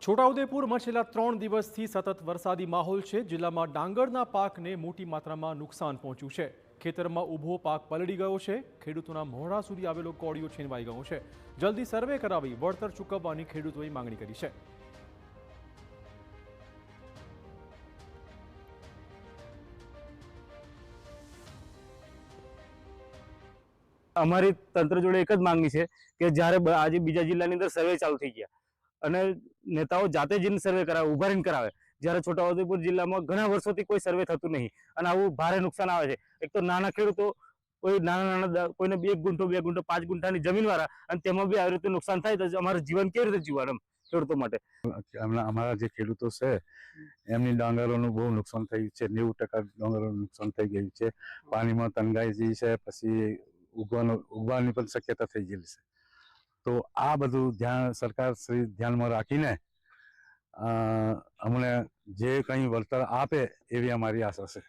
છોટાઉદેપુરમાં છેલ્લા 3 દિવસથી સતત વરસાદી માહોલ છે। જિલ્લામાં ડાંગરના પાકને મોટી માત્રામાં નુકસાન પહોંચ્યું છે। ખેતરમાં ઊભો પાક પલળી ગયો છે। ખેડૂતોના મોઢા સુધી આવેલો કોળિયો છીનવાઈ ગયો છે। જલ્દી સર્વે કરાવી વળતર ચૂકવવાની ખેડૂતોએ માંગણી કરી છે। અમારી તંત્ર જોડે એક જ માંગણી છે કે જ્યારે આજે બીજા જિલ્લાની અંદર સર્વે ચાલુ થઈ ગયા અને નેતાઓ જાતે જઈને સર્વે કરાવે, ઉભા રહીને કરાવે, જ્યારે છોટાઉદેપુર જિલ્લામાં ઘણા વર્ષોથી કોઈ સર્વે થતું નહીં અને આવું ભારે નુકસાન આવે છે। એક તો નાના ખેડૂતો, કોઈ નાના કોઈને 1 ગુંઠો 2 ગુંઠો 5 ગુંઠાની જમીન વાળા, અને તેમાં બી આવી રીતે નુકસાન થાય તો અમારું જીવન કેવી રીતે જીવવાનું ખેડૂતો માટે? અમારા જે ખેડૂતો છે એમની ડાંગરોનું બહુ નુકસાન થયું છે। 90% ડાંગરોનું નુકસાન થઈ ગયું છે। પાણીમાં તંગાઈ જઈ છે, પછી ઉગવાની પણ શક્યતા થઈ ગયેલી છે। તો આ બધું સરકાર શ્રી ધ્યાનમાં રાખીને અમને જે કંઈ વળતર આપે એવી અમારી આશા છે।